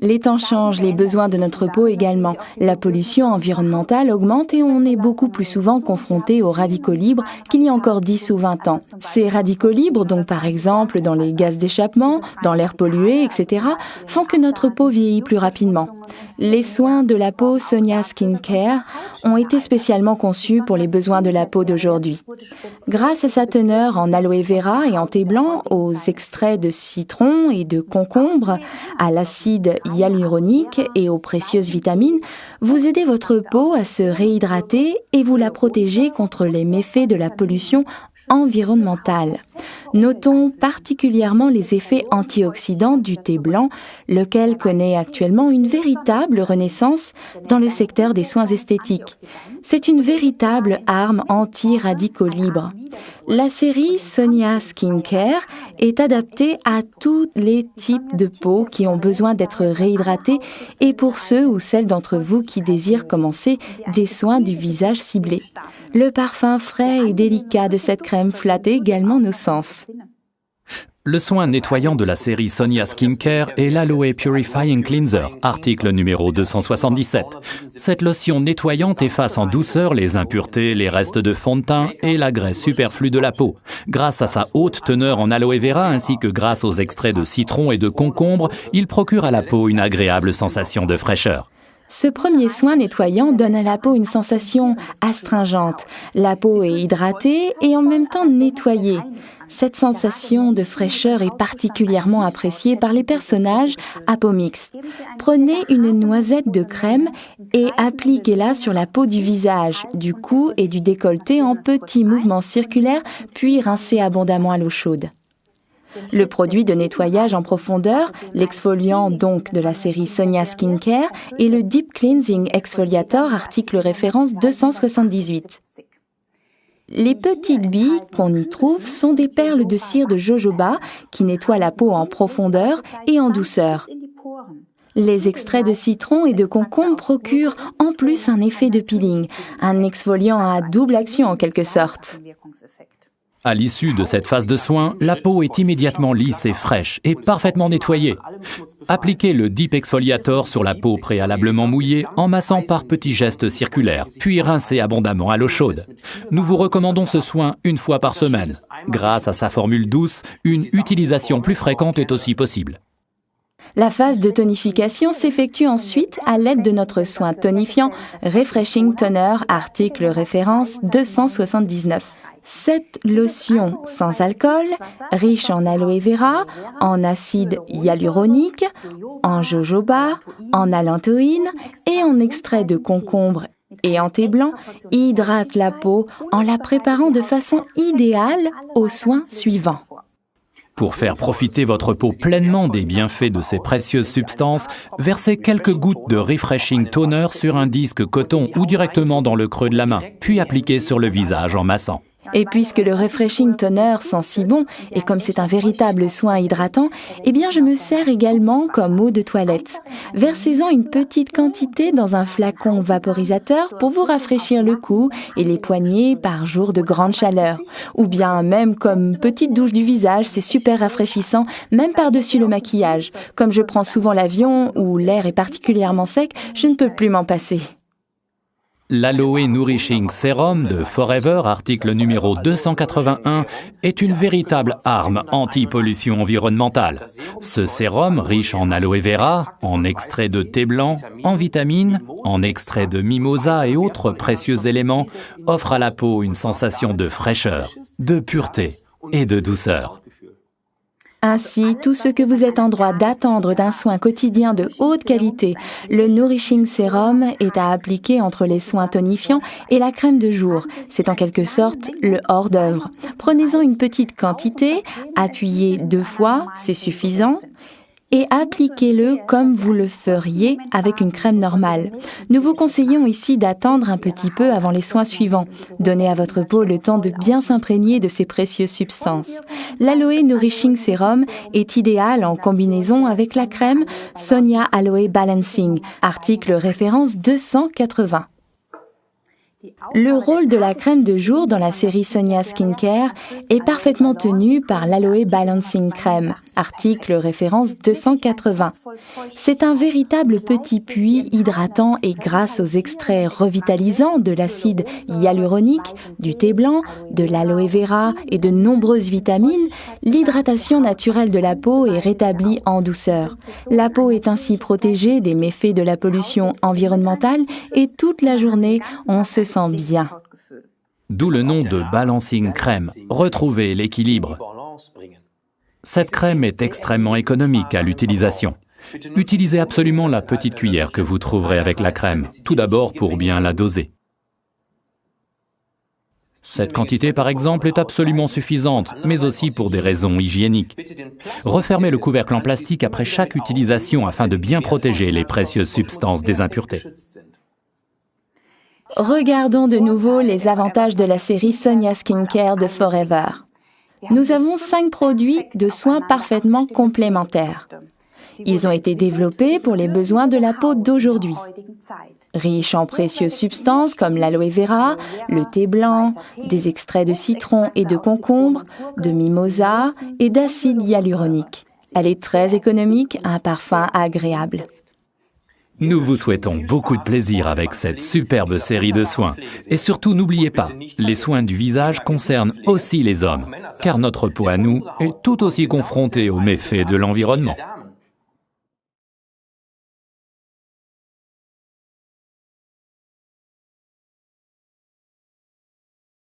Les temps changent, les besoins de notre peau également. La pollution environnementale augmente et on est beaucoup plus souvent confronté aux radicaux libres qu'il y a encore 10 ou 20 ans. Ces radicaux libres, donc par exemple dans les gaz d'échappement, dans l'air pollué, etc., font que notre peau vieillit plus rapidement. Les soins de la peau Sonia Skincare ont été spécialement conçus pour les besoins de la peau d'aujourd'hui. Grâce à sa teneur en aloe vera et en thé blanc, aux extraits de citron et de concombre, à l'acide hyaluronique et aux précieuses vitamines, vous aidez votre peau à se réhydrater et vous la protégez contre les méfaits de la pollution environnementale. Notons particulièrement les effets antioxydants du thé blanc, lequel connaît actuellement une véritable renaissance dans le secteur des soins esthétiques. C'est une véritable arme anti-radicaux libres. La série Sonia Skincare est adaptée à tous les types de peau qui ont besoin d'être réhydratés et pour ceux ou celles d'entre vous qui désirent commencer des soins du visage ciblés. Le parfum frais et délicat de cette crème flatte également nos sens. Le soin nettoyant de la série Sonia Skincare est l'Aloe Purifying Cleanser, article numéro 277. Cette lotion nettoyante efface en douceur les impuretés, les restes de fond de teint et la graisse superflue de la peau. Grâce à sa haute teneur en aloe vera ainsi que grâce aux extraits de citron et de concombre, il procure à la peau une agréable sensation de fraîcheur. Ce premier soin nettoyant donne à la peau une sensation astringente. La peau est hydratée et en même temps nettoyée. Cette sensation de fraîcheur est particulièrement appréciée par les personnages à peau mixte. Prenez une noisette de crème et appliquez-la sur la peau du visage, du cou et du décolleté en petits mouvements circulaires, puis rincez abondamment à l'eau chaude. Le produit de nettoyage en profondeur, l'exfoliant donc de la série Sonia Skincare, est le Deep Cleansing Exfoliator, article référence 278. Les petites billes qu'on y trouve sont des perles de cire de jojoba qui nettoient la peau en profondeur et en douceur. Les extraits de citron et de concombre procurent en plus un effet de peeling, un exfoliant à double action en quelque sorte. À l'issue de cette phase de soin, la peau est immédiatement lisse et fraîche et parfaitement nettoyée. Appliquez le Deep Exfoliator sur la peau préalablement mouillée en massant par petits gestes circulaires, puis rincez abondamment à l'eau chaude. Nous vous recommandons ce soin une fois par semaine. Grâce à sa formule douce, une utilisation plus fréquente est aussi possible. La phase de tonification s'effectue ensuite à l'aide de notre soin tonifiant Refreshing Toner, article référence 279. Cette lotion sans alcool, riche en aloe vera, en acide hyaluronique, en jojoba, en allantoïne et en extrait de concombre et en thé blanc, hydrate la peau en la préparant de façon idéale aux soins suivants. Pour faire profiter votre peau pleinement des bienfaits de ces précieuses substances, versez quelques gouttes de Refreshing Toner sur un disque coton ou directement dans le creux de la main, puis appliquez sur le visage en massant. Et puisque le Refreshing Toner sent si bon, et comme c'est un véritable soin hydratant, eh bien je me sers également comme eau de toilette. Versez-en une petite quantité dans un flacon vaporisateur pour vous rafraîchir le cou et les poignets par jour de grande chaleur. Ou bien même comme petite douche du visage, c'est super rafraîchissant, même par-dessus le maquillage. Comme je prends souvent l'avion où l'air est particulièrement sec, je ne peux plus m'en passer. L'Aloe Nourishing Serum de Forever, article numéro 281, est une véritable arme anti-pollution environnementale. Ce sérum, riche en aloe vera, en extrait de thé blanc, en vitamines, en extrait de mimosa et autres précieux éléments, offre à la peau une sensation de fraîcheur, de pureté et de douceur. Ainsi, tout ce que vous êtes en droit d'attendre d'un soin quotidien de haute qualité, le Nourishing Serum est à appliquer entre les soins tonifiants et la crème de jour. C'est en quelque sorte le hors-d'œuvre. Prenez-en une petite quantité, appuyez 2 fois, c'est suffisant, et appliquez-le comme vous le feriez avec une crème normale. Nous vous conseillons ici d'attendre un petit peu avant les soins suivants. Donnez à votre peau le temps de bien s'imprégner de ces précieuses substances. L'Aloe Nourishing Serum est idéal en combinaison avec la crème Sonia Aloe Balancing, article référence 280. Le rôle de la crème de jour dans la série Sonia Skincare est parfaitement tenu par l'Aloe Balancing Crème, article référence 280. C'est un véritable petit puits hydratant et grâce aux extraits revitalisants de l'acide hyaluronique, du thé blanc, de l'aloe vera et de nombreuses vitamines, l'hydratation naturelle de la peau est rétablie en douceur. La peau est ainsi protégée des méfaits de la pollution environnementale et toute la journée, on se sent bien. D'où le nom de Balancing Crème, retrouver l'équilibre. Cette crème est extrêmement économique à l'utilisation. Utilisez absolument la petite cuillère que vous trouverez avec la crème, tout d'abord pour bien la doser. Cette quantité, par exemple, est absolument suffisante, mais aussi pour des raisons hygiéniques. Refermez le couvercle en plastique après chaque utilisation afin de bien protéger les précieuses substances des impuretés. Regardons de nouveau les avantages de la série Sonia Skincare de Forever. Nous avons 5 produits de soins parfaitement complémentaires. Ils ont été développés pour les besoins de la peau d'aujourd'hui. Riches en précieuses substances comme l'aloe vera, le thé blanc, des extraits de citron et de concombre, de mimosa et d'acide hyaluronique. Elle est très économique, un parfum agréable. Nous vous souhaitons beaucoup de plaisir avec cette superbe série de soins. Et surtout, n'oubliez pas, les soins du visage concernent aussi les hommes, car notre peau à nous est tout aussi confrontée aux méfaits de l'environnement.